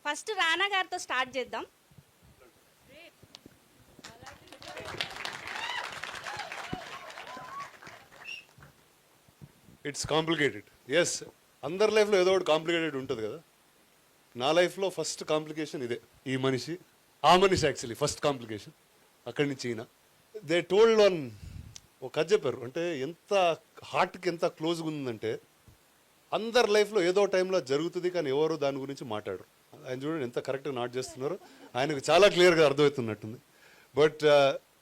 First రానా గారితో start చేద్దాం. It's complicated. Yes, అందరి లైఫ్లో ఏదో ఒకటి కాంప్లికేటెడ్ ఉంటుంది కదా. నా లైఫ్లో ఫస్ట్ కాంప్లికేషన్ ఇదే. ఈ మనిషి, ఆ మనిషి యాక్చువల్లీ ఫస్ట్ కాంప్లికేషన్. అక్కడి నుంచి ఈయన దే టోల్డ్ ఆన్ ఒక కథ చెప్పారు. అంటే ఎంత హార్ట్కి ఎంత క్లోజ్గా ఉందంటే, అందరి లైఫ్లో ఏదో టైంలో జరుగుతుంది కానీ ఎవరు దాని గురించి మాట్లాడరు. ఆయన చూడండి ఎంత కరెక్ట్గా నాట్ చేస్తున్నారు. ఆయనకు చాలా క్లియర్గా అర్థమవుతున్నట్టుంది. But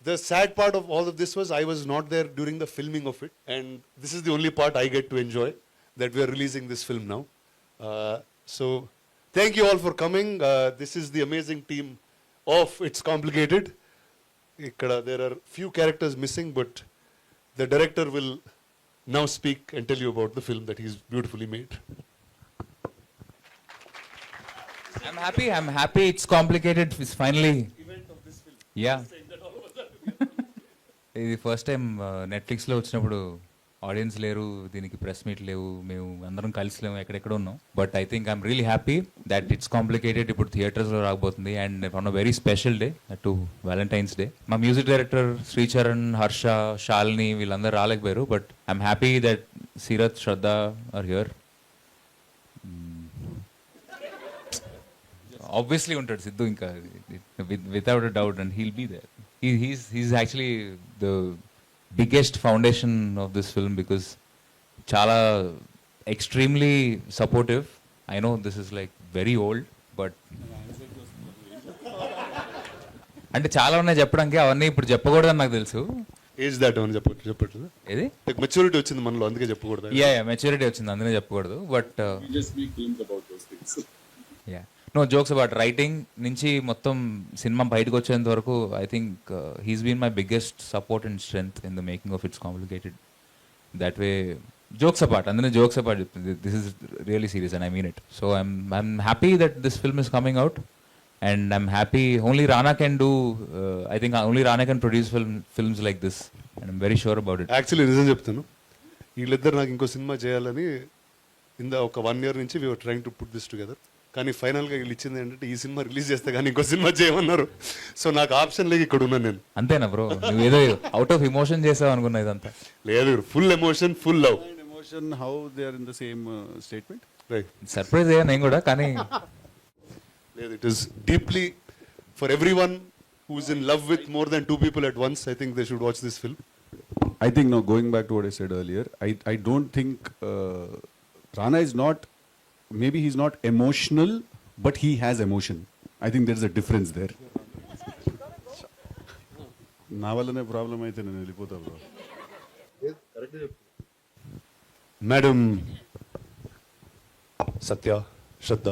the sad part of all of this was I was not there during the filming of it, and this is the only part I get to enjoy, that we are releasing this film now. So thank you all for coming. This is the amazing team of It's Complicated. Ikkada there are few characters missing, but the director will now speak and tell you about the film that he's beautifully made. I'm happy It's Complicated is finally event of this film. Yeah. ఇది first time నెట్ఫ్లిక్స్లో వచ్చినప్పుడు audience లేరు, దీనికి press meet లేవు, మేము అందరం కలిసి లేము, ఎక్కడెక్కడ ఉన్నాం. But I think I'm really happy that it's complicated ఇప్పుడు థియేటర్స్లో రాకపోతుంది. And on a very special day to Valentine's day. మా మ్యూజిక్ డైరెక్టర్ శ్రీచరణ్, హర్ష, శాలిని వీళ్ళందరూ రాలేకపోయారు. But I'm happy that Seerat, Shraddha are here. Obviously ఉంటాడు సిద్ధు, ఇంకా without a doubt, and he'll be there. He's actually the biggest foundation of this film because chala extremely supportive. I know this is like very old, but అంటే చాలా ఉన్నాయి చెప్పడానికి, అవన్నీ ఇప్పుడు చెప్పకూడదని నాకు తెలుసు. ఏజ్ దాట్ అని చెప్పట్లేదు. ఏది మెచ్యూరిటీ వచ్చింది మనలో, అందుకే చెప్పకూడదు. యా మెచ్యూరిటీ వచ్చింది, అందుకే చెప్పకూడదు. But yeah no jokes about writing నుంచి మొత్తం సినిమా బయటకు వచ్చేంత వరకు I think he's been my biggest support and strength in the making of it's complicated. That way jokes apart, అందులో జోక్స్ అపార్ట్ చెప్తుంది, this is really serious and I mean it. So I'm happy that this film is coming out and I'm happy only Rana can do, I think only Rana can produce films like this and I'm very sure about it. Actually నిజం చెప్తాను, వీళ్ళిద్దరు నాకు ఇంకో cinema చేయాలని ఒక 1 year నుంచి we were trying to put this together. కానీ ఫైనల్గా వీళ్ళు ఇచ్చింది ఏంటంటే ఈ సినిమా రిలీజ్ చేస్తే కానీ ఇంకో సినిమా చేయమన్నారు. సో నాకు ఆప్షన్ లేక ఇక్కడ ఉన్నాను నేను. అంతేనా బ్రో? నువ్వు ఏదో అవుట్ ఆఫ్ ఎమోషన్ చేసావు అనుకున్నా, ఇదంతా లేదు, full emotion, full love. Emotion, how they are in the same statement. Right, surprise అయ్యా నేను కూడా, కానీ లేదు, it is deeply for everyone who is in love with more than 2 people at once. I think they should watch this film. I think now going back to what I said earlier, I don't think Rana is not, maybe he's not emotional, but he has emotion. I think there's a difference there. నా వల్లనే problem అయితే నేను వెళ్ళిపోతా bro. Madam Satya, Shraddha.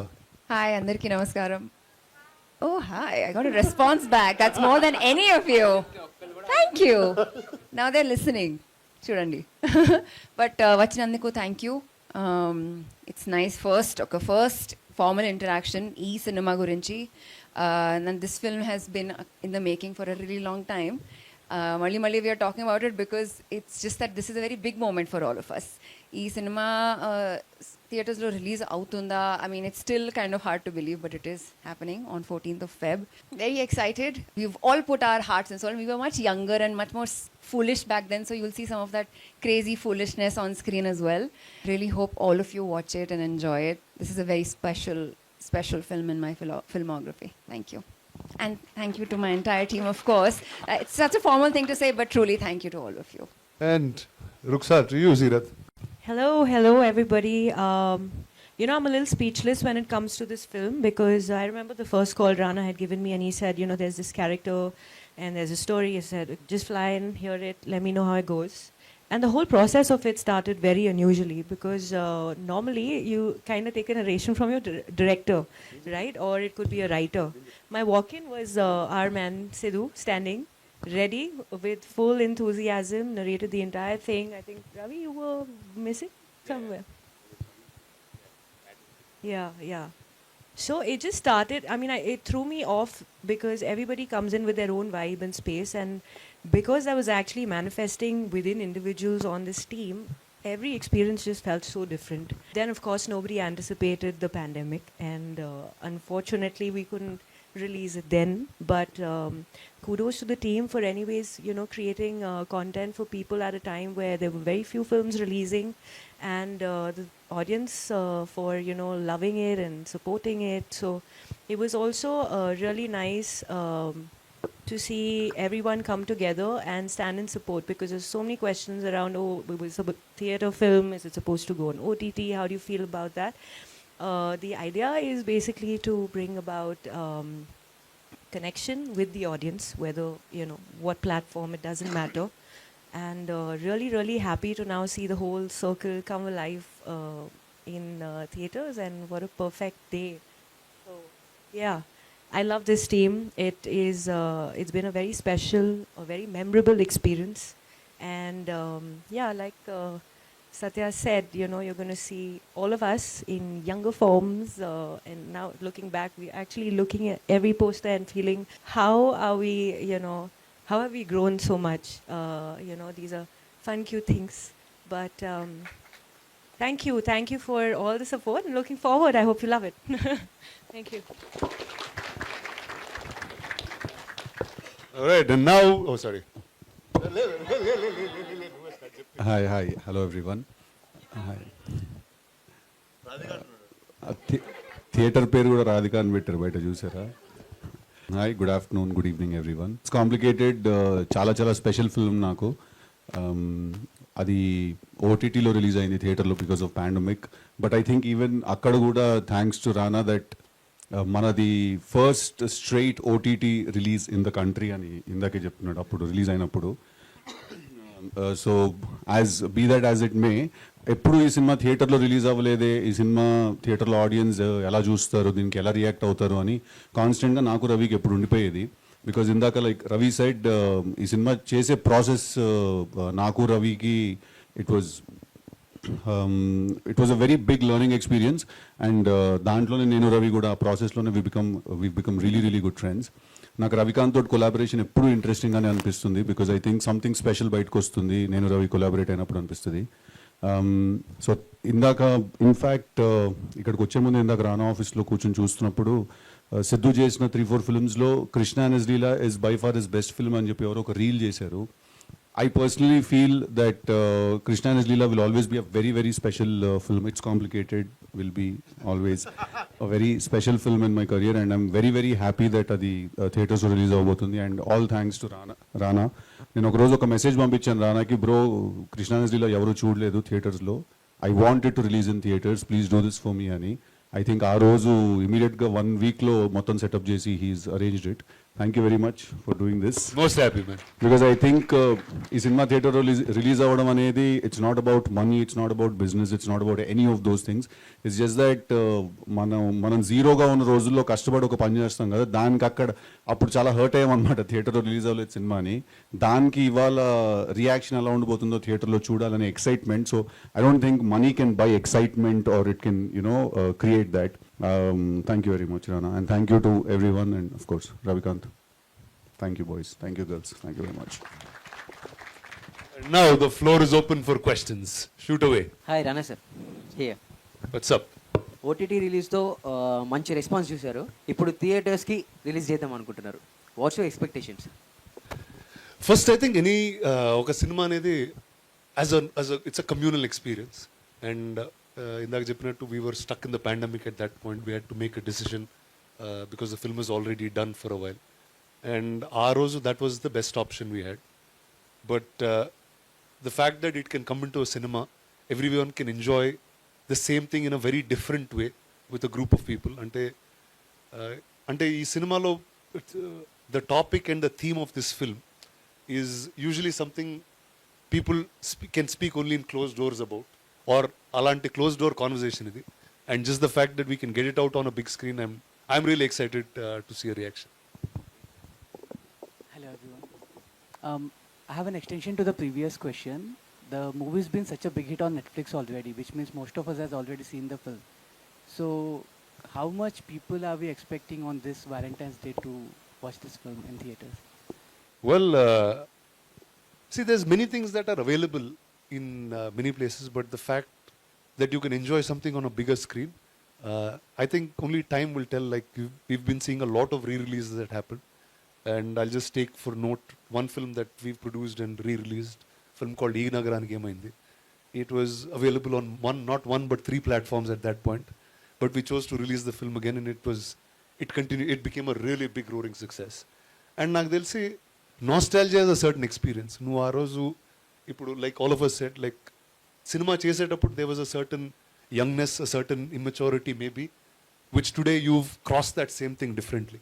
Hi, andarki namaskaram. Oh, hi, I got a response back. That's more than any of you. Thank you. Now they're listening. Chudandi. But vachinanduku thank you. It's nice first formal interaction ee cinema gurinchi, and this film has been in the making for a really long time. Malli we are talking about it because it's just that this is a very big moment for all of us. Ee cinema theaters lo release avutunda, I mean it's still kind of hard to believe, but it is happening on 14th of Feb. Very excited. We've all put our hearts and soul. We were much younger and much more foolish back then, so you'll see some of that crazy foolishness on screen as well. Really hope all of you watch it and enjoy it. This is a very special film in my filmography. Thank you. And thank you to my entire team, of course. It's such a formal thing to say, but truly thank you to all of you. And Ruksa, to you, Seerat. Hello everybody. I'm a little speechless when it comes to this film because I remember the first call Rana had given me and he said, there's this character and there's a story. He said, just fly and hear it, let me know how it goes. And the whole process of it started very unusually because normally you kind of take a narration from your director, right? Or it could be a writer. My walk-in was our man Siddhu standing ready with full enthusiasm, narrated the entire thing. I think, Ravi, you were missing somewhere. Yeah. So it just started. I mean, it threw me off because everybody comes in with their own vibe and space, and because I was actually manifesting within individuals on this team, every experience just felt so different. Then, of course, nobody anticipated the pandemic, and unfortunately, we couldn't release it then. But kudos to the team for, anyways, creating content for people at a time where there were very few films releasing, and the audience for loving it and supporting it. So it was also really nice to see everyone come together and stand in support, because there's so many questions around, oh, it's a theater film, is it supposed to go on OTT, how do you feel about that? The idea is basically to bring about connection with the audience, whether what platform, it doesn't matter. And really, really happy to now see the whole circle come alive in theaters, and what a perfect day. So, yeah, I love this team. It's been a very special, a very memorable experience. And yeah, like Satya said, you're going to see all of us in younger forms. And now looking back, we're actually looking at every poster and feeling, how are we, how have we grown so much? These are fun, cute things. But thank you for all the support, and looking forward. I hope you love it. Thank you. All right, and now, oh, sorry. Hi, hello everyone. Hi. Theatre పేరు కూడా రాధిక అని పెట్టారు, బయట చూసారా? Hi, good afternoon, good evening everyone. It's complicated, చాలా special film నాకు. అది ఓటీటీలో రిలీజ్ అయింది, థియేటర్లో because of pandemic. But I think even అక్కడ కూడా థ్యాంక్స్ టు రానా దట్ మనది first straight OTT release in the country అని ఇందాకే చెప్తున్నాడు అప్పుడు రిలీజ్ అయినప్పుడు. So be that as it may, ఎప్పుడు ఈ సినిమా థియేటర్లో రిలీజ్ అవ్వలేదే, ఈ సినిమా థియేటర్లో ఆడియన్స్ ఎలా చూస్తారు, దీనికి ఎలా రియాక్ట్ అవుతారు అని కాన్స్టెంట్గా నాకు రవికి ఎప్పుడు ఉండిపోయేది. బికాజ్ ఇందాక లైక్ రవి సైడ్, ఈ సినిమా చేసే ప్రాసెస్ నాకు రవికి it was a very big learning experience. And దాంట్లోనే నేను రవి కూడా ఆ ప్రాసెస్లోనే we become really good friends. నాకు రవికాంత్ తోటి కొలాబరేషన్ ఎప్పుడు ఇంట్రెస్టింగ్గానే అనిపిస్తుంది, because I think something special బయటకు వస్తుంది నేను రవి కొలాబరేట్ అయినప్పుడు అనిపిస్తుంది. సో ఇందాక ఇన్ఫ్యాక్ట్ ఇక్కడికి వచ్చే ముందు ఇందాక రానా ఆఫీస్లో కూర్చొని చూస్తున్నప్పుడు సిద్ధు చేసిన 3-4 ఫిల్మ్స్లో Krishna and his Leela is by far his best film అని చెప్పి ఎవరో ఒక రీల్ చేశారు. I personally feel that Krishna and his Leela will always be a very special film. It's complicated, will be always a very special film in my career, and I'm very happy that the theaters will release avbotundi, and all thanks to Rana. నేను ఒక రోజు ఒక message పంపించాను రానాకి, bro Krishna and his Leela ఎవరు చూడలేదు థియేటర్స్లో, I wanted to release in theatres, please do this for me అని. ఐ థింక్ ఆ రోజు ఇమీడియట్గా 1 వీక్లో మొత్తం సెటప్ చేసి he's arranged it. Thank you very much for doing this. Most happy man. Because I think ఈ సినిమా థియేటర్లో release అవ్వడం అనేది it's not about money, it's not about business, it's not about any of those things. It's just that మనం జీరోగా ఉన్న రోజుల్లో కష్టపడి ఒక పని చేస్తాం కదా, దానికి అప్పుడు చాలా హర్ట్ అయ్యామన్నమాట థియేటర్లో రిలీజ్ అవ్వలేదు సినిమా అని. దానికి ఇవాళ రియాక్షన్ ఎలా ఉండిపోతుందో థియేటర్లో చూడాలనే excitement. So I don't think money can buy excitement or it can create that. Thank you very much, Rana, and thank you to everyone, and of course Ravikanth. Thank you boys, thank you girls, thank you very much. And now the floor is open for questions. Shoot away. Hi Rana sir, here. What's up? OTT రిలీజ్తో మంచి response చూశారు, ఇప్పుడు థియేటర్స్కి release చేద్దాం అనుకుంటున్నారు. What's your expectations? First, I think any ఒక cinema అనేది as a it's a communal experience, and ఇందాక చెప్పినట్టు we were stuck in the pandemic at that point. We had to make a decision because the film was already done for a while, and ఆ రోజు that was the best option we had. But the fact that it can come into a cinema, everyone can enjoy the same thing in a very different way with a group of people. అంటే ఈ సినిమాలో the topic and the theme of this film is usually something people can speak only in closed doors about, or అలాంటి close door conversation ఇది. And just the fact that we can get it out on a big screen, I'm really excited to see a reaction. Hello everyone. I have an extension to the previous question. The movie's been such a big hit on Netflix already, which means most of us has already seen the film. So how much people are we expecting on this Valentine's Day to watch this film in theaters? Well, see, there's many things that are available in many places, but the fact that you can enjoy something on a bigger screen, I think only time will tell. Like we've been seeing a lot of re-releases that happen, and I'll just take for note one film that we've produced and re-released, film called Ee Nagaraniki Emaindi. It was available on not one but 3 platforms at that point, but we chose to release the film again, and it became a really big roaring success. And నాకు తెలిసి nostalgia is a certain experience. నువ్వు ఆ రోజు ఇప్పుడు like all of us said, like cinema చేసేటప్పుడు there was a certain youngness, a certain immaturity maybe, which today you've crossed that same thing differently.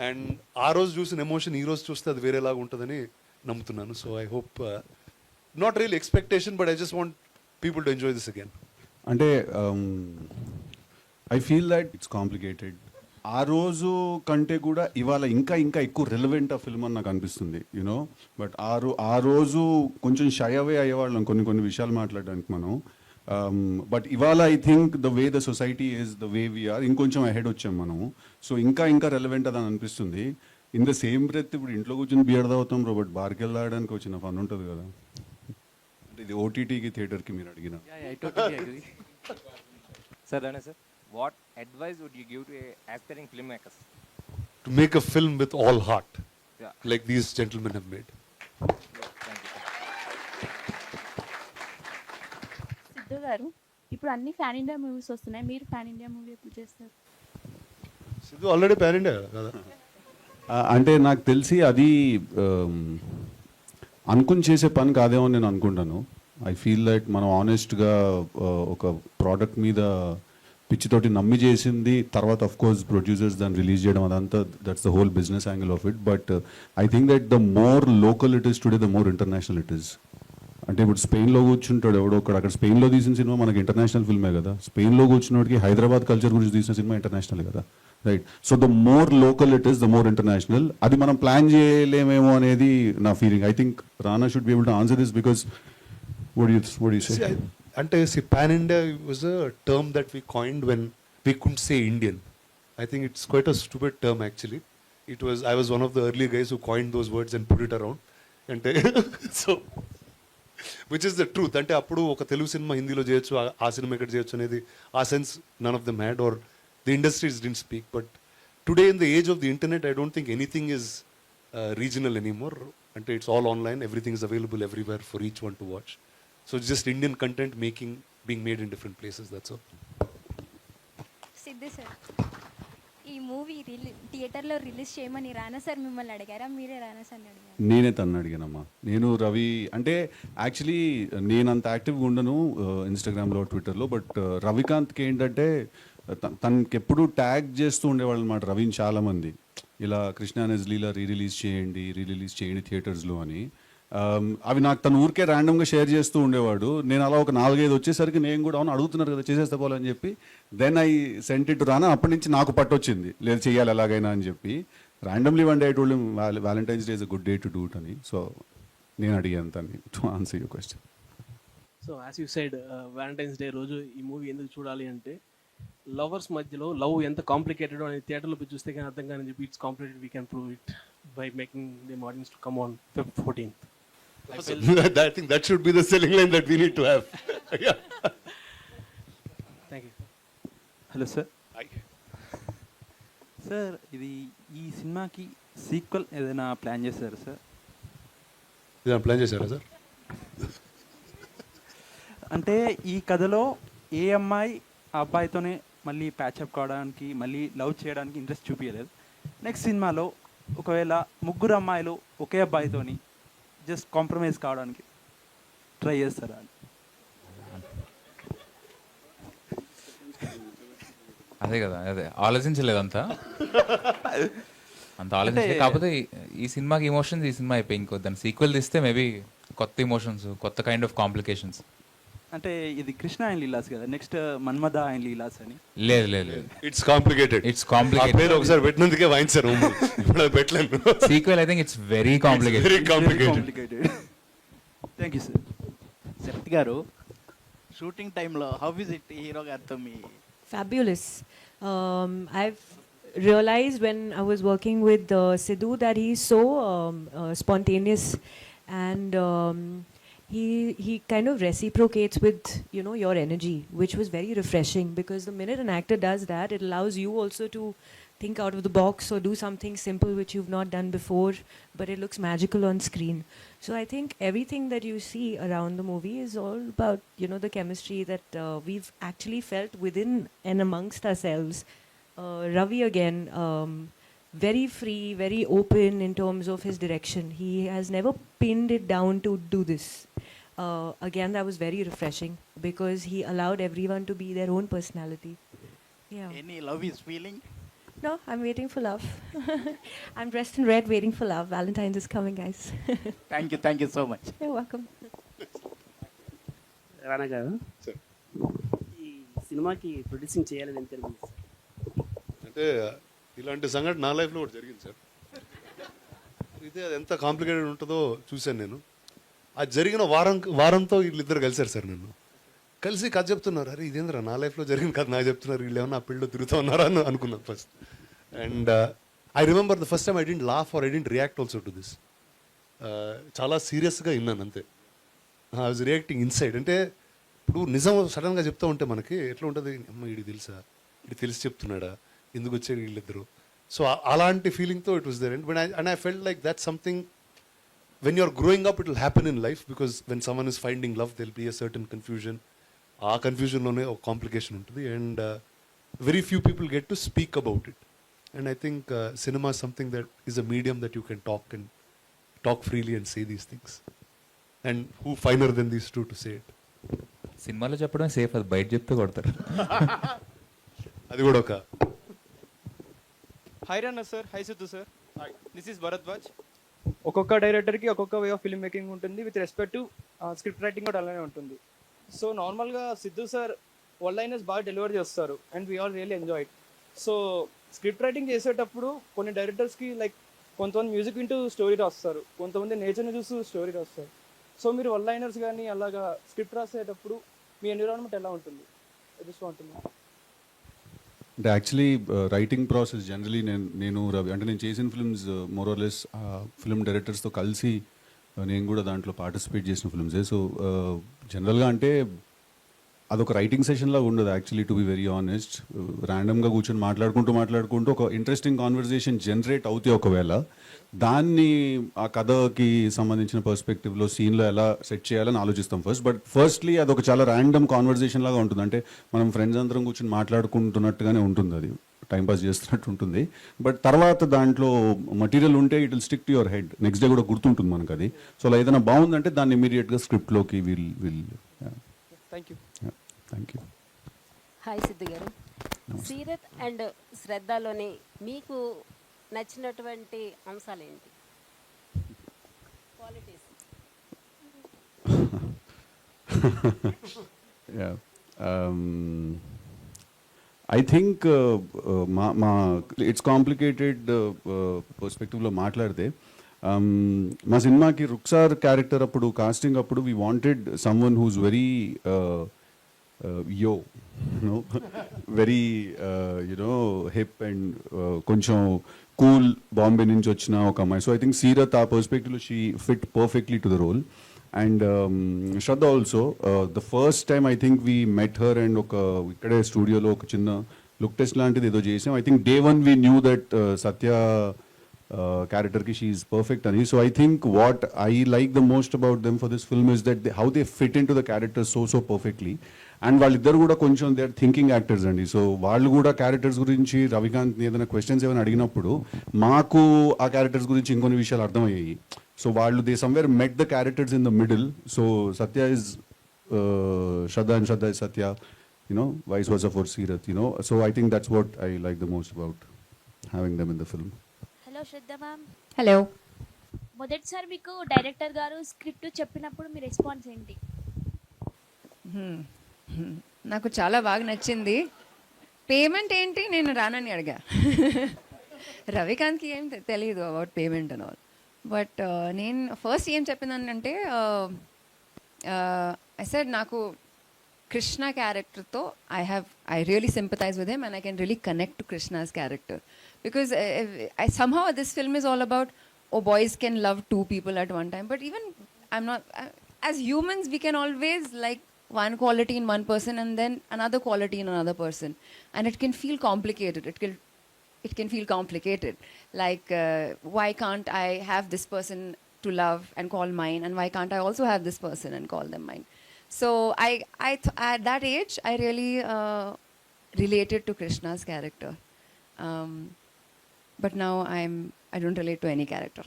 And ఆ రోజు చూసిన ఎమోషన్ ఈ రోజు చూస్తే అది వేరేలాగా ఉంటుందని నమ్ముతున్నాను. So I hope not real expectation, but I just want people to enjoy this again. అంటే I feel that it's complicated. ఆ రోజు కంటే కూడా ఇవాళ ఇంకా ఇంకా ఎక్కువ రిలవెంట్ ఆ ఫిల్మ్ అని నాకు అనిపిస్తుంది, యూనో. బట్ ఆ రోజు కొంచెం షై అవే అయ్యేవాళ్ళం కొన్ని విషయాలు మాట్లాడడానికి మనం. బట్ ఇవాళ I think the way the society is the way we're, ఇంకొంచెం అహెడ్ వచ్చాం మనం. సో ఇంకా రెలవెంట్ అని అనిపిస్తుంది. ఇన్ ద సేమ్ బ్రెత్ ఇప్పుడు ఇంట్లో కూర్చొని బియర్ తాగుతాం బ్రో, బట్ బార్కి వెళ్ళడానికి వచ్చిన ఫన్ ఉంటుంది కదా. అంటే ఇది ఓటీటీకి థియేటర్కి మీరు అడిగిన. Yeah, I totally agree. Sir, Rana sir, what advice would you give to aspiring filmmakers? To make a film with all heart, Yeah. Like these gentlemen have made. Thank you. Siddhu గారు, ఇప్పుడు అన్ని ఫ్యాన్ ఇండియా మూవీస్ వస్తున్నాయి, మీరు fan India movie ఎప్పుడు చేస్తారు? Siddhu already pan India కదా. అంటే నాకు తెలిసి అది అనుకుని చేసే పని కాదేమో నేను అనుకుంటాను. ఐ ఫీల్ దట్ మనం ఆనెస్ట్గా ఒక ప్రోడక్ట్ మీద పిచ్చితోటి నమ్మి చేసింది, తర్వాత ఆఫ్ కోర్స్ ప్రొడ్యూసర్స్ దాన్ని రిలీజ్ చేయడం, అదంతా that's the whole business angle of it. But I think that the more local it is today, the more international it is. అంటే ఇప్పుడు స్పెయిన్లో కూర్చుంటాడు ఎవడో ఒకడు, అక్కడ స్పెయిన్లో తీసిన సినిమా మనకి ఇంటర్నేషనల్ ఫిల్మే కదా. స్పెయిన్లో కూర్చున్నోడికి హైదరాబాద్ కల్చర్ గురించి తీసిన సినిమా ఇంటర్నేషనల్ కదా, right? So the more local it is, the more international. అది మనం ప్లాన్ చేయలేమేమో అనేది నా feeling. I think Rana should be able to answer this because what do you say? అంటే pan India was a term that we coined when we could say Indian. I think it's quite a stupid term actually. I was one of the early guys who coined those words and put it around. అంటే so which is the truth. అంటే అప్పుడు ఒక Telugu cinema హిందీలో చేయొచ్చు, ఆ cinema ఎక్కడ చేయొచ్చు అనేది ఆ sense none of them had, or the industries didn't speak. But today in the age of the internet I don't think anything is regional anymore. అంటే it's all online, everything is available everywhere for each one to watch. So it's just Indian content being made in different places, that's all. Siddhu sir, ఈ movie థియేటర్లో release చేయమని రానా sir మిమ్మల్ని అడిగారా, మీరే రానా సార్ని అడిగారా? నేనే తను అడిగానమ్మా. నేను రవి అంటే యాక్చువల్లీ నేను అంత యాక్టివ్గా ఉండను ఇన్స్టాగ్రామ్లో ట్విట్టర్లో. బట్ రవికాంత్కి ఏంటంటే తనకి ఎప్పుడు ట్యాగ్ చేస్తూ ఉండేవాళ్ళు అనమాట రవిని చాలామంది, ఇలా కృష్ణ నెజ్లీలా రీరిలీజ్ చేయండి థియేటర్స్లో అని. అవి నాకు తను ఊరికే ర్యాండమ్గా షేర్ చేస్తూ ఉండేవాడు. నేను అలా ఒక 4-5 వచ్చేసరికి నేను కూడా అవును అడుగుతున్నారు కదా చేసేస్తా పోలని చెప్పి then I sent it to Rana. అప్పటి నుంచి నాకు పట్టొచ్చింది, లేదు చేయాలి ఎలాగైనా అని చెప్పి. Randomly one day I told him Valentine's day is a good day to do it అని. సో నేను అడిగాను తన్ని to answer your question. So as you said Valentine's day రోజు ఈ మూవీ ఎందుకు చూడాలి అంటే, లవర్స్ మధ్యలో లవ్ ఎంత కాంప్లికేటెడ్ అనేది థియేటర్లో పోయి చూస్తే కానీ అర్థం కానీ చెప్పి it's complicated, we can prove it by making them audience to come on Feb 14th. I think that should be the selling line that we need to have. Yeah. Thank you. Hello sir. Hi. Sir ఇది ఈ సినిమాకి sequel ఏదైనా plan చేశారా sir? ఇదేనా plan చేశారా sir? అంటే ఈ కథలో ఏ అమ్మాయి ఆ అబ్బాయితోనే మళ్ళీ ప్యాచప్ కావడానికి, మళ్ళీ లవ్ చేయడానికి ఇంట్రెస్ట్ చూపించలేదు. నెక్స్ట్ సినిమాలో ఒకవేళ 3 అమ్మాయిలు ఒకే అబ్బాయితోని జస్ట్ కాంప్రమైజ్ కావడానికి ట్రై చేస్తారా అని. అదే కదా, అదే ఆలోచించలేదు అంత ఆలోచించలేదు. కాకపోతే ఈ సినిమాకి ఇమోషన్స్ ఈ సినిమా అయిపోయి ఇంకో దాని సీక్వెల్ తీస్తే మేబీ కొత్త ఇమోషన్స్, కొత్త కైండ్ ఆఫ్ కాంప్లికేషన్స్. అంటే ఇది కృష్ణ అండ్ లీలాస్ కదా, నెక్స్ట్ మన్మథ అండ్ లీలాస్ అని. లేదు, ఇట్స్ కాంప్లికేటెడ్. పేరు ఒకసారి పెట్టినందుకే వాయించారు, ఇప్పుడు అది పెట్టలేను. Sequel I think it's very complicated. Thank you sir. Sarath garu, shooting టైంలో హౌ ఇస్ ఇట్ హీరో గారితో మీ? Fabulous. I've realized when I was working with Siddhu that he's so spontaneous, and he kind of reciprocates with, you know, your energy, which was very refreshing, because the minute an actor does that, it allows you also to think out of the box or do something simple which you've not done before, but it looks magical on screen. So I think everything that you see around the movie is all about, you know, the chemistry that we've actually felt within and amongst ourselves. Ravi again, very free, very open in terms of his direction. He has never pinned it down to do this. Again, that was very refreshing because he allowed everyone to be their own personality. Yeah. Any love is feeling? No, I'm waiting for love. I'm dressed in red, waiting for love. Valentine's is coming, guys. Thank you so much. You're welcome. రానా గారు, ఈ సినిమాకి producing చేయాలని ఎంత అనిపించింది sir? అంటే ఇలాంటి సంఘటన నా లైఫ్లో కూడా జరిగింది సార్. ఇదే అది ఎంత కాంప్లికేటెడ్ ఉంటుందో చూశాను నేను. అది జరిగిన వారంతో వీళ్ళిద్దరు కలిశారు సార్. నన్ను కలిసి కథ చెప్తున్నారు. అరే ఇదేంద్రా నా లైఫ్లో జరిగిన కథ నాకు చెప్తున్నారు, వీళ్ళు ఏమన్నా ఆ పెళ్ళిలో తిరుగుతూ ఉన్నారా అని అనుకున్నాను first. And I remember the first time I didn't laugh or I didn't react also to this. చాలా సీరియస్గా విన్నాను అంతే. I was reacting inside. అంటే ఇప్పుడు నిజం సడన్గా చెప్తూ ఉంటే మనకి ఎట్లా ఉంటుంది, అమ్మ వీడికి తెలుసా, ఇది తెలిసి చెప్తున్నాడా, ఎందుకు వచ్చారు వీళ్ళిద్దరు. సో అలాంటి ఫీలింగ్తో it was there. And I felt like that something when you're growing up it will happen in life, because when someone is finding love there'll be a certain confusion. ఆ కన్ఫ్యూజన్లోనే ఒక కాంప్లికేషన్ ఉంటుంది. And very few people get to speak about it. And I think cinema something that is a medium that you can talk freely and say these things. And who finer than these two to say it. సినిమాలో చెప్పడం safe, అది బయట చెప్తే కొడతారు. అది కూడా ఒక hi Rana sir. Hi Siddhu sir. This is Bharadwaj. ఒక్కొక్క డైరెక్టర్కి ఒక్కొక్క వే ఆఫ్ ఫిల్మ్ మేకింగ్ ఉంటుంది. With respect to script writing కూడా అలానే ఉంటుంది. సో నార్మల్గా సిద్ధు సార్ వన్ లైనర్స్ బాగా డెలివర్ చేస్తారు and we all really enjoy it. So script writing చేసేటప్పుడు కొన్ని డైరెక్టర్స్కి లైక్ కొంతమంది మ్యూజిక్ వింటూ స్టోరీ రాస్తారు, కొంతమంది నేచర్ని చూస్తూ స్టోరీ రాస్తారు. సో మీరు వన్ లైనర్స్ కానీ అలాగా స్క్రిప్ట్ రాసేటప్పుడు మీ ఎన్విరాన్మెంట్ ఎలా ఉంటుంది? జస్ట్ ఉంటుంది అంటే యాక్చువల్లీ రైటింగ్ ప్రాసెస్ జనరలీ నేను రవి అంటే నేను చేసిన ఫిల్మ్స్ మోరోలెస్ ఫిల్మ్ డైరెక్టర్స్తో కలిసి నేను కూడా దాంట్లో పార్టిసిపేట్ చేసిన ఫిల్మ్సే. సో జనరల్గా అంటే అదొక రైటింగ్ సెషన్ లాగా ఉండదు actually, to be very honest. ర్యాండమ్గా కూర్చొని మాట్లాడుకుంటూ ఒక ఇంట్రెస్టింగ్ కాన్వర్జేషన్ జనరేట్ అవుతే ఒకవేళ దాన్ని ఆ కథకి సంబంధించిన పర్స్పెక్టివ్లో సీన్లో ఎలా సెట్ చేయాలని ఆలోచిస్తాం ఫస్ట్. బట్ ఫస్ట్లీ అదొక చాలా ర్యాండమ్ కాన్వర్జేషన్ లాగా ఉంటుంది. అంటే మనం ఫ్రెండ్స్ అందరం కూర్చొని మాట్లాడుకుంటున్నట్టుగానే ఉంటుంది, అది టైంపాస్ చేస్తున్నట్టు ఉంటుంది. బట్ తర్వాత దాంట్లో మటీరియల్ ఉంటే it will stick to your head, next day కూడా గుర్తుంటుంది మనకు అది. సో అలా ఏదైనా బాగుందంటే దాన్ని ఇమీడియట్గా స్క్రిప్ట్లోకి విల్ thank you. Thank you. Hi Siddhu garu. Seerat and శ్రద్ధలోని మీకు నచ్చినటువంటి అంశాలు ఏంటి? క్వాలిటీస్. ఐ థింక్ మా ఇట్స్ కాంప్లికేటెడ్ పర్స్పెక్టివ్లో మాట్లాడితే మా సినిమాకి రుక్సార్ క్యారెక్టర్ అప్పుడు కాస్టింగ్ అప్పుడు we wanted someone who's very very you know hip and కొంచెం కూల్, బాంబే నుంచి వచ్చిన ఒక అమ్మాయి. సో ఐ థింక్ సీరత్ ఆ పర్స్పెక్టివ్లో she fit perfectly to the role. And Shraddha also, the first time I think we met her and ikkade studio lo oka chinna look test lantidi edo chesam. I think day one we knew that Satya character ki she is perfect ani. So I think what I like the most about them for this film is that how they fit into the characters so perfectly. And వాళ్ళిద్దరు కూడా కొంచెం they are thinking actors అండి. So వాళ్ళు కూడా characters గురించి రవికాంత్ ఏదైనా questions ఏమైనా అడిగినప్పుడు మాకు ఆ క్యారెక్టర్స్ గురించి ఇంకొన్ని విషయాలు అర్థమయ్యాయి. సో వాళ్ళు they somewhere met the characters in the middle. So Satya is Shraddha and Shraddha is Satya, vice versa for Seerat, So I think that's what I like the most about having them in the film. Hello Shraddha ma'am. Hello. మొదటిసారి మీకు director గారు script చెప్పినప్పుడు మీ response ఏంటి? నాకు చాలా బాగా నచ్చింది. Payment ఏంటి నేను రానని అడిగా. రవికాంత్కి ఏం తెలియదు about payment and all. But నేను ఫస్ట్ ఏం చెప్పినానంటే ఐ సెడ్ నాకు Krishna character to I really sympathize with him, and I can really connect to Krishna's character, because somehow this film is all about, oh, boys can love two people at one time, but even as humans we can always like one quality in one person and then another quality in another person, and it can feel complicated. It can feel complicated, like why can't I have this person to love and call mine, and why can't I also have this person and call them mine? So at that age I really related to Krishna's character, but now I don't relate to any character.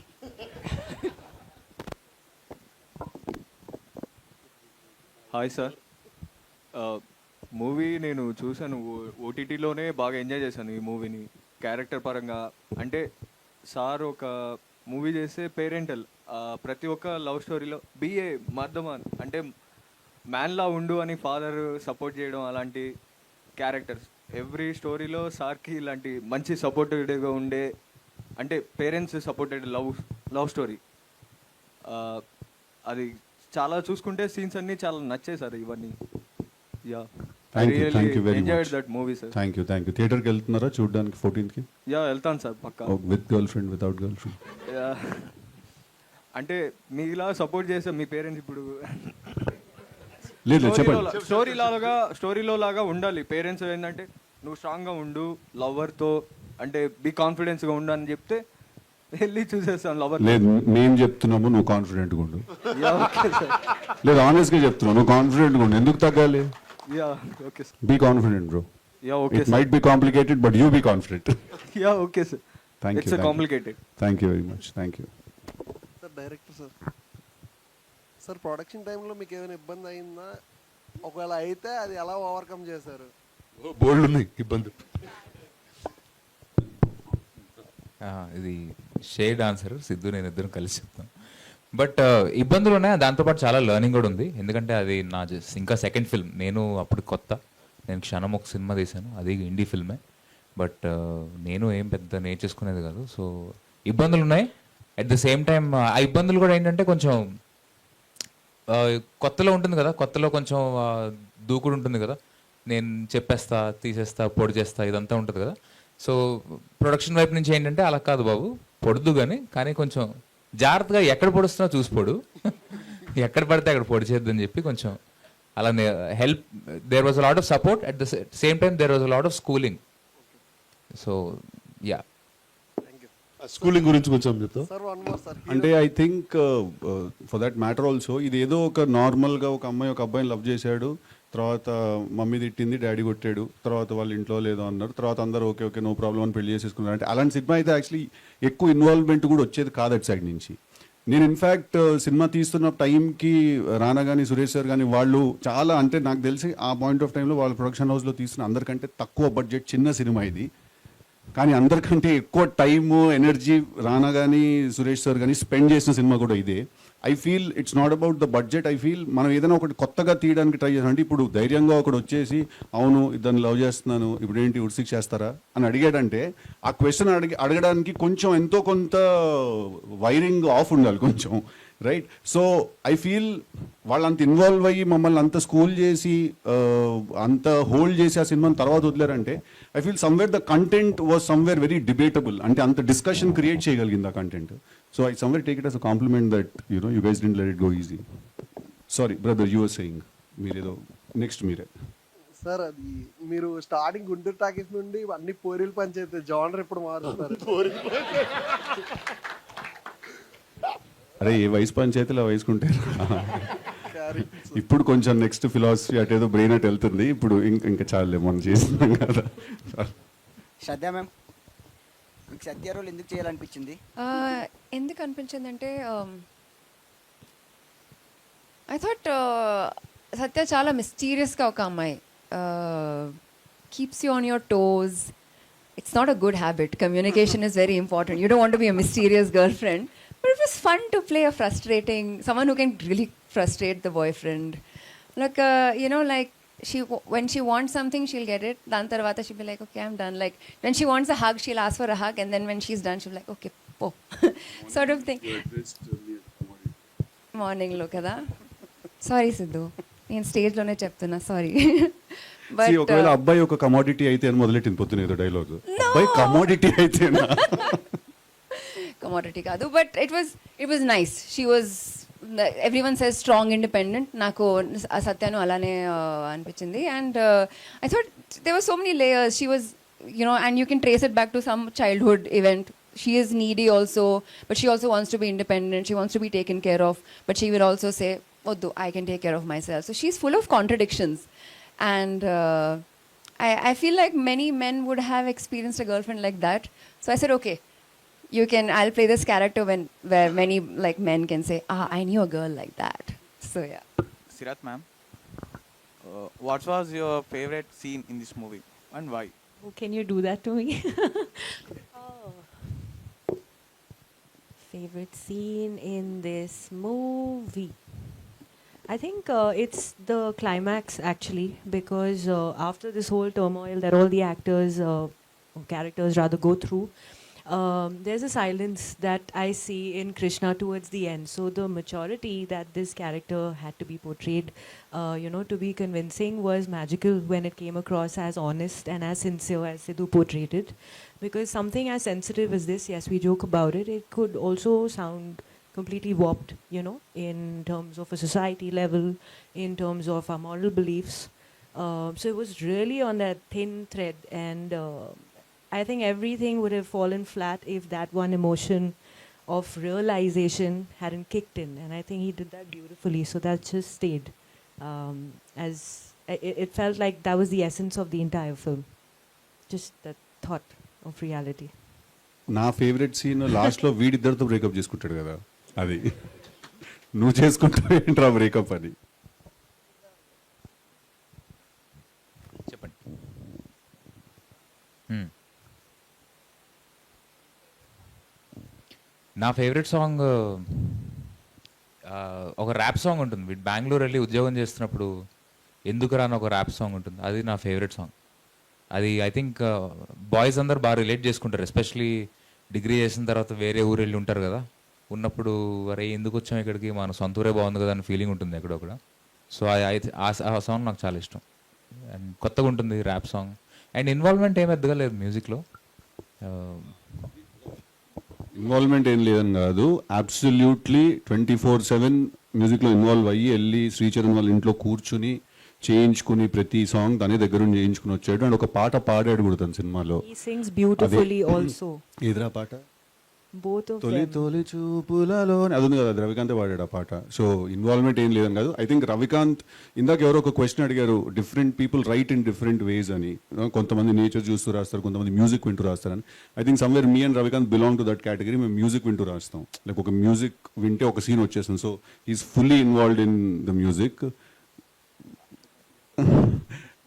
Hi sir, movie నేను చూశాను, ఓటీటీలోనే బాగా enjoy చేశాను ఈ మూవీని character పరంగా. అంటే sir ఒక movie చేస్తే పేరెంటల్, ప్రతి ఒక్క లవ్ స్టోరీలో బిఏ మర్దమాన్ అంటే మ్యాన్లా ఉండు అని ఫాదర్ సపోర్ట్ చేయడం, అలాంటి క్యారెక్టర్స్ ఎవ్రీ స్టోరీలో సార్కి ఇలాంటి మంచి సపోర్టివ్గా ఉండే, అంటే పేరెంట్స్ సపోర్టెడ్ లవ్ స్టోరీ. అది చాలా చూసుకుంటే సీన్స్ అన్నీ చాలా నచ్చాయి సార్ ఇవన్నీ. Yeah, thank you very enjoyed much. That movie sir. Thank you. థియేటర్కి వెళ్తున్నారా చూడడానికి 14th? యా, వెళ్తాను సార్ పక్కా. With girlfriend, without girlfriend? అంటే మీలా సపోర్ట్ చేస్తే మీ పేరెంట్స్ ఇప్పుడు లేదు చెప్పండి. స్టోరీలో లాగా ఉండాలి. పేరెంట్స్ ఏంటంటే నువ్వు స్ట్రాంగ్గా ఉండు లవర్తో, అంటే బీ కాన్ఫిడెన్స్గా ఉండు అని చెప్తే వెళ్ళి చూసేస్తాను లవర్. లేదు, మేము చెప్తున్నాము నువ్వు కాన్ఫిడెంట్గా ఉండు. లేదు, ఆనెస్ట్గా చెప్తున్నావు, నువ్వు కాన్ఫిడెంట్గా ఉండు. ఎందుకు తగ్గాలి? Be confident bro. It might be complicated, but you be confident. Yeah, okay sir. Thank you. It's complicated. Thank you very much. Thank you. Sir, director sir. Sir, production time lo meeku ఏమైనా ఇబ్బంది అయిందా? ఒకవేళ అయితే అది ఎలా overcome చేశారు? బోల్డ్ ఉన్నాయి ఇబ్బంది. ఇది షేడ్ ఆన్సర్, సిద్ధు నేను ఇద్దరం కలిసి చెప్తాం. బట్ ఇబ్బందులు ఉన్నాయి, దాంతోపాటు చాలా లెర్నింగ్ కూడా ఉంది. ఎందుకంటే అది నా ఇంకా సెకండ్ ఫిల్మ్. నేను అప్పుడు కొత్త, నేను క్షణం ఒక సినిమా తీశాను, అది ఇండీ ఫిల్మే. బట్ నేను ఏం పెద్ద నేర్చేసుకునేది కాదు. సో ఇబ్బందులు ఉన్నాయి. అట్ ద సేమ్ టైం ఆ ఇబ్బందులు కూడా ఏంటంటే కొంచెం కొత్తలో ఉంటుంది కదా, కొత్తలో కొంచెం దూకుడు ఉంటుంది కదా, నేను చెప్పేస్తా, తీసేస్తా, పొడి చేస్తా, ఇదంతా ఉంటుంది కదా. సో ప్రొడక్షన్ వైపు నుంచి ఏంటంటే అలా కాదు బాబు, పొడుదు కానీ కొంచెం జాగ్రత్తగా ఎక్కడ పొడుస్తున్నా చూసిపోడు, ఎక్కడ పడితే అక్కడ పొడి చేద్దని చెప్పి కొంచెం అలా help. There was a lot of support, at the same time there was a lot of schooling. So yeah, schooling గురించి కొంచెం చెప్తాం. అంటే I think for that matter also, ఇది ఏదో ఒక నార్మల్గా ఒక అమ్మాయి ఒక అబ్బాయిని లవ్ చేశాడు, తర్వాత మమ్మీ తిట్టింది, డాడీ కొట్టాడు, తర్వాత వాళ్ళ ఇంట్లో లేదో అన్నారు, తర్వాత అందరూ ఓకే ఓకే నో ప్రాబ్లం అని పెళ్లి చేసేసుకున్నారు. అంటే అలాంటి సినిమా అయితే యాక్చువల్లీ ఎక్కువ ఇన్వాల్వ్మెంట్ కూడా వచ్చేది కాదు అటు సైడ్ నుంచి. నేను ఇన్ఫ్యాక్ట్ సినిమా తీస్తున్న టైంకి రానా కానీ సురేష్ సార్ కానీ వాళ్ళు చాలా, అంటే నాకు తెలిసి ఆ పాయింట్ ఆఫ్ టైంలో వాళ్ళ ప్రొడక్షన్ హౌస్లో తీసిన అందరికంటే తక్కువ బడ్జెట్ చిన్న సినిమా ఇది, కానీ అందరికంటే ఎక్కువ టైము ఎనర్జీ రానా కానీ సురేష్ సార్ కానీ స్పెండ్ చేసిన సినిమా కూడా ఇదే. I feel it's not about the budget. I feel మనం ఏదైనా ఒకటి కొత్తగా తీయడానికి ట్రై చేస్తాం. అంటే ఇప్పుడు ధైర్యంగా ఒకటి వచ్చేసి అవును ఇద్దరిని లవ్ చేస్తున్నాను ఇప్పుడు ఏంటి ఉడ్సిక్ చేస్తారా అని అడిగాడంటే ఆ క్వశ్చన్ అడగడానికి కొంచెం ఎంతో కొంత వైరింగ్ ఆఫ్ ఉండాలి కొంచెం, రైట్? సో ఐ ఫీల్ వాళ్ళు అంత ఇన్వాల్వ్ అయ్యి మమ్మల్ని అంత స్కూల్ చేసి అంత హోల్డ్ చేసి ఆ సినిమాని తర్వాత వదిలేరంటే I feel somewhere the content was somewhere very debatable. అంటే అంత డిస్కషన్ క్రియేట్ చేయగలిగింది ఆ content. So I somewhere take it as a compliment that you guys didn't let it go easy. Sorry brother, you were saying మీరేదో next మీరే. Sir, అది మీరు starting Guntur talkies నుండి అన్ని పోరీల పంచాయతీ జానర్ ఇప్పుడు మారుస్తారు. అరే ఏ వయసు పంచాయతీలో వయసుకుంటారు. ఇప్పుడు కొంచెం నెక్స్ట్ ఫిలాసఫీ అటేదో బ్రెయిన్ అట్ వెళ్తుంది. ఇప్పుడు ఇంకా చాలే మనం చేస్తున్నాం కదా. శ్రద్ధ మ్యామ్, మీకు సత్య రోల్ ఎందుకు చేయాలనిపించింది? ఎందుకు అనిపించింది అంటే ఐ థాట్ సత్య చాలా మిస్టీరియస్గా ఒక అమ్మాయి, keeps you on your toes. It's not a good habit. Communication is very important. You don't want to be a mysterious girl friend. But it was fun to play a frustrating, someone who can really frustrate the boyfriend. Like, like when she wants something, she'll get it. Dan tarvata she'll be like, okay, I'm done. Like, when she wants a hug, she'll ask for a hug. And then when she's done, she'll be like, okay, po. Sort of thing. Morning lo kada. Sorry, Siddhu. నేను స్టేజ్లోనే చెప్తున్నా, sorry. See, ఒకవేళ అబ్బాయి ఒక commodity అయితే అని మొదలెట్టింది పొద్దున ఏదో డైలాగ్. అబ్బాయి కమోడిటీ అయితేనా? కమోడిటీ కాదు, but it was nice. She was, everyone says strong, independent. నాకు సత్యాను అలానే అనిపించింది. And I thought there were so many layers. She was, and you can trace it back to some childhood event. She is needy also, but she also wants to be independent. She wants to be taken care of, but she will also say, "Oddu, I can take care of myself." So she's full of contradictions, and I feel like many men would have experienced a girlfriend like that. So I said, okay, I'll play this character where many like men can say, I knew a girl like that. So yeah. Seerat ma'am, what was your favorite scene in this movie and why? Oh, can you do that to me? Favorite scene in this movie? I think it's the climax actually, because after this whole turmoil that all the characters rather go through, there's a silence that I see in Krishna towards the end. So the maturity that this character had to be portrayed, to be convincing, was magical when it came across as honest and as sincere as Siddhu portrayed it. Because something as sensitive as this, yes, we joke about it, it could also sound completely warped, in terms of a society level, in terms of our moral beliefs. So it was really on that thin thread, and I think everything would have fallen flat if that one emotion of realization hadn't kicked in, and I think he did that beautifully. So that just stayed, as it felt like that was the essence of the entire film, just that thought of reality. నా favourite scene లాస్ట్లో వీడిద్దరితో breakup చేసుకుంటాడు కదా, అది నువ్వు చేసుకుంటావు ఏంట్రా breakup అని. చెప్పండి. నా ఫేవరెట్ సాంగ్ ఒక ర్యాప్ సాంగ్ ఉంటుంది. వీడు బెంగళూరు వెళ్ళి ఉద్యోగం చేస్తున్నప్పుడు ఎందుకు రాని ఒక ర్యాప్ సాంగ్ ఉంటుంది. అది నా ఫేవరెట్ సాంగ్. అది ఐ థింక్ బాయ్స్ అందరు బాగా రిలేట్ చేసుకుంటారు, ఎస్పెషలీ డిగ్రీ చేసిన తర్వాత వేరే ఊరు వెళ్ళి ఉంటారు కదా. ఉన్నప్పుడు అరే ఎందుకు వచ్చాం ఇక్కడికి, మన సొంత ఊరే బాగుంది కదా అని ఫీలింగ్ ఉంటుంది ఎక్కడొక్కడ. సో ఆ సాంగ్ నాకు చాలా ఇష్టం. అండ్ కొత్తగా ఉంటుంది ర్యాప్ సాంగ్. అండ్ ఇన్వాల్వ్మెంట్ ఏం పెద్దగా లేదు మ్యూజిక్లో. ఇన్వాల్వ్మెంట్ ఏం లేదని కాదు, అబ్సల్యూట్లీ 24/7 మ్యూజిక్లో ఇన్వాల్వ్ అయ్యి వెళ్ళి శ్రీచరణ్ వాళ్ళ ఇంట్లో కూర్చుని చేయించుకుని ప్రతి సాంగ్ తనే దగ్గర నుంచి చేయించుకుని వచ్చాడు. అండ్ ఒక పాట పాడాడు కూడా తన సినిమాలో. He sings beautifully also. ఏదిరా పాట? Both of తొలి them. తొలి చూపులలో అది ఉంది కదా, అది రవికాంత్ పాడాడు ఆ పాట. సో ఇన్వాల్వ్మెంట్ ఏం లేదని కాదు. ఐ థింక్ రవికాంత్, ఇందాక ఎవరో ఒక క్వశ్చన్ అడిగారు, different people write in different ways అని. కొంతమంది నేచర్ చూస్తూ రాస్తారు, కొంతమంది మ్యూజిక్ వింటూ రాస్తారని. I think somewhere me and Ravikanth belong to that category. మేము మ్యూజిక్ వింటూ రాస్తాం. లైక్ ఒక మ్యూజిక్ వింటే ఒక సీన్ వచ్చేస్తుంది. So is fully involved in the music.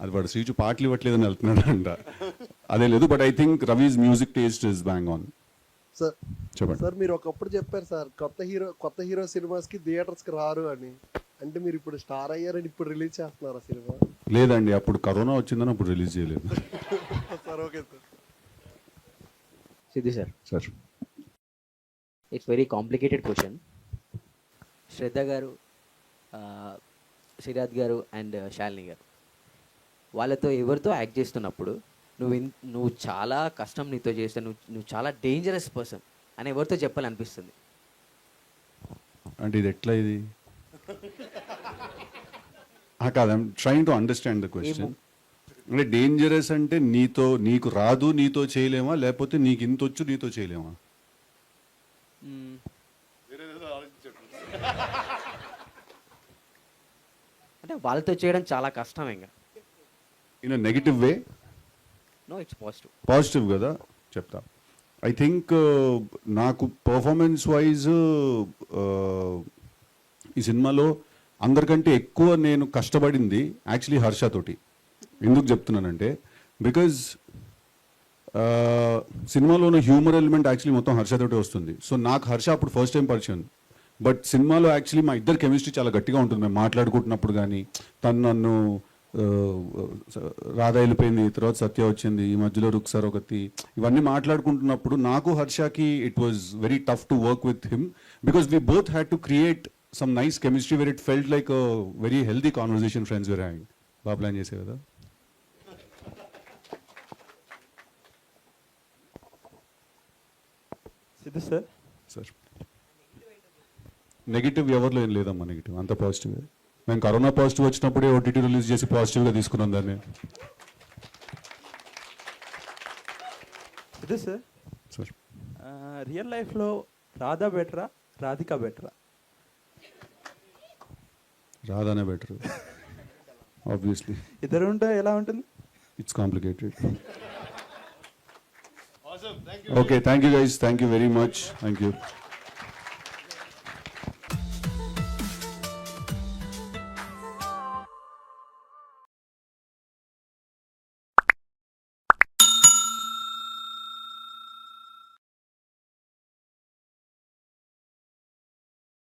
అది వాడు శ్రీచు పాటలు ఇవ్వట్లేదని వెళ్తున్నాడు అంట, అదే లేదు. But I think Ravi's music taste is bang on. Sir చెప్పండి సార్, మీరు ఒకప్పుడు చెప్పారు సార్ కొత్త హీరో సినిమాస్కి థియేటర్స్కి రారు అని. అంటే మీరు ఇప్పుడు స్టార్ అయ్యారని ఇప్పుడు రిలీజ్ చేస్తున్నారా సినిమా? లేదండి, అప్పుడు కరోనా వచ్చిందని అప్పుడు రిలీజ్ చేయలేదు. Sir okay sir. Siddhu sir, sir it's very complicated question. Shraddha garu, Seerat గారు అండ్ శాలిని గారు, వాళ్ళతో ఎవరితో యాక్ట్ చేస్తున్నప్పుడు నువ్వు చాలా కష్టం నీతో చేస్తే, నువ్వు చాలా డేంజరస్ పర్సన్ అని ఎవరితో చెప్పాలనిపిస్తుంది? అంటే ఇది ఎట్లా ఇది కాదు, I'm trying to understand the question. అంటే డేంజరస్ అంటే నీకు రాదు నీతో చేయలేమా, లేకపోతే నీకు ఇంత వచ్చు నీతో చేయలేమా? అంటే వాళ్ళతో చేయడం చాలా కష్టం. ఇంకా in negative way? No, it's positive. Positive కదా, చెప్తా. ఐ థింక్ నాకు పర్ఫార్మెన్స్ వైజ్ ఈ సినిమాలో అందరికంటే ఎక్కువ నేను కష్టపడింది యాక్చువల్లీ హర్షతోటి. ఎందుకు చెప్తున్నానంటే, బికాజ్ సినిమాలో ఉన్న హ్యూమర్ ఎలిమెంట్ యాక్చువల్లీ మొత్తం హర్షతోటి వస్తుంది. సో నాకు హర్ష అప్పుడు ఫస్ట్ టైం పరిచయం. బట్ సినిమాలో యాక్చువల్లీ మా ఇద్దరు కెమిస్ట్రీ చాలా గట్టిగా ఉంటుంది. మేము మాట్లాడుకుంటున్నప్పుడు కానీ, తను నన్ను రాధా వెళ్ళిపోయింది, తర్వాత సత్య వచ్చింది, ఈ మధ్యలో రుక్సార్ ఒకటి, ఇవన్నీ మాట్లాడుకుంటున్నప్పుడు నాకు హర్షకి it was very tough to work with him, because we both had to create some nice chemistry where it felt like a very healthy conversation friends were having. బాగా ప్లాన్ చేసే కదా. సిద్ధు సార్ సార్ నెగిటివ్ ఎవరిలో ఏం లేదమ్మా, negative అంత positive. మేము corona positive వచ్చినప్పుడే OTT release చేసి పాజిటివ్గా తీసుకున్నాం దాన్ని. సిద్ధు సార్ సార్ రియల్ లైఫ్లో రాధా బెటరా రాధిక బెటరా? రాధానే బెటర్ ఆబ్వియస్లీ. ఇద్దరు ఉంటే ఎలా ఉంటుంది? It's complicated. Okay, thank you guys, thank you very much, thank you.